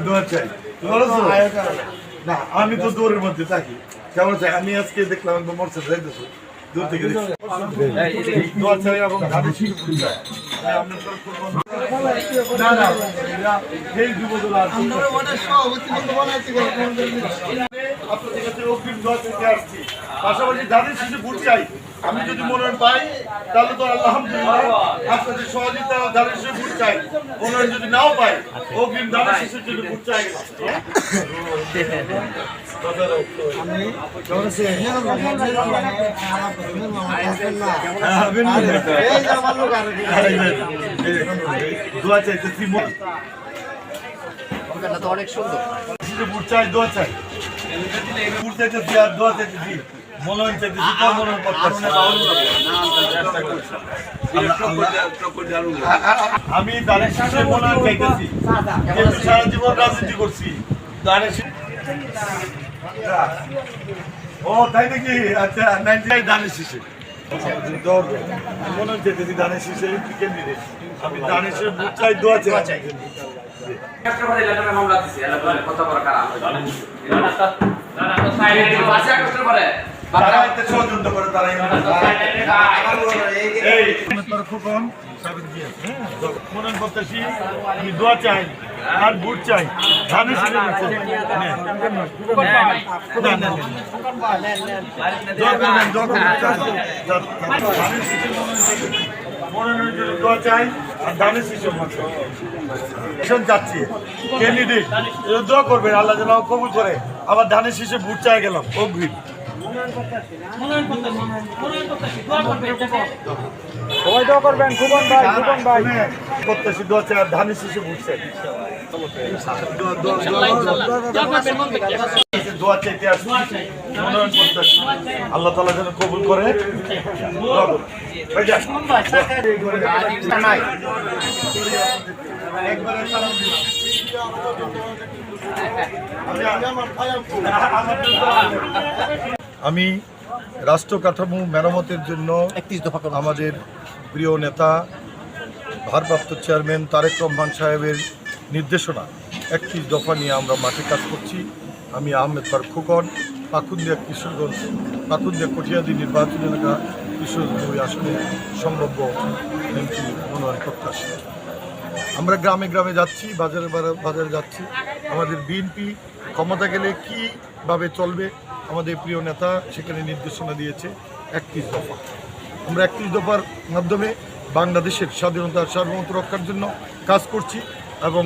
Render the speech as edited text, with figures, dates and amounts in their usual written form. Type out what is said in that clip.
দোয়া চাই। না আমি তো দৌড়ের মধ্যে থাকি, কেমন চাই আমি আজকে দেখলাম একদম মোটর যাইতেছো দূর থেকে দোয়া চাই এবং ধানের শীষ ফুল চাই। না না এই যুবদল আপনাদের কাছে অগ্রিম দোয়া চাইতে আসছি, পাশাপাশি ধানের শীষে ভোট চাই। আমি যদি মনোনয়ন পাই তাহলে তো আলহামদুলিল্লাহ, আপনাদের সহযোগিতা ধানের শীষে ভোট চাই। মনোনয়ন যদি নাও পাই অগ্রিম ধানের শীষের জন্য ভোট চাই। দোয়া চাইতেছি, অনেক সুন্দর ভোট চাই, দোয়া চাই, ভোট চাইতেছি আর দোয়া চাইতেছি, মনোনয়ন চাইতেছি, মনোনয়ন করতেছি। আমি ধানের শীষে মনোনয়ন চাইতেছি, যেহেতু সারা জীবন রাজনীতি করছি। ও তাই নাকি? আচ্ছা, ধানের শীষে মনোনয়ন চাইতেছি, ধানের শীষে ক্যান্ডিডেট আমি। ধানের শীষে ভোট চাই, দোয়া চাই। তারা একটা ষড়যন্ত্র করে, তারাই খুব কম মনোনয়ন করতেছি। আমি দোয়া চাই আর ভোট চাই, ধানের শীষে মনোনয়নের জন্য দোয়া চাই আর ধানের শীষে যাচ্ছি ক্যান্ডিডেট দোয়া করবেন, আল্লাহ যেন কবুল করে। আবার ধানের শীষে ভোট চাই গেলাম অগ্রিম। সবাই দোয়া করবেন, খুবন ভাই করতেছি দোয়া চাই আর ধানের শীষে ভোট চাই। দোয়া চাইতে আসছি, মনোনয়ন করতেছি, আল্লাহ তাআলা যেন কবুল করে। আমি রাষ্ট্র কাঠামো মেরামতের জন্য আমাদের প্রিয় নেতা ভারপ্রাপ্ত চেয়ারম্যান তারেক রহমান সাহেবের নির্দেশনা 31 দফা নিয়ে আমরা মাঠে কাজ করছি। আমি আহমেদ ফারুক খোকন, পাকুন্দিয়া কিশোরগঞ্জ, পাকুন্দিয়া কটিয়াদি নির্বাচনী এলাকা কিশোরগঞ্জ 2 আসনে সম্ভাব্য এমপি মনোনয়ন প্রত্যাশী। আমরা গ্রামে গ্রামে যাচ্ছি, বাজারে বাজারে যাচ্ছি। আমাদের বিএনপি ক্ষমতা গেলে কীভাবে চলবে আমাদের প্রিয় নেতা সেখানে নির্দেশনা দিয়েছে 31 দফা। আমরা 31 দফার মাধ্যমে বাংলাদেশের স্বাধীনতার সার্বভৌমত্ব রক্ষার জন্য কাজ করছি এবং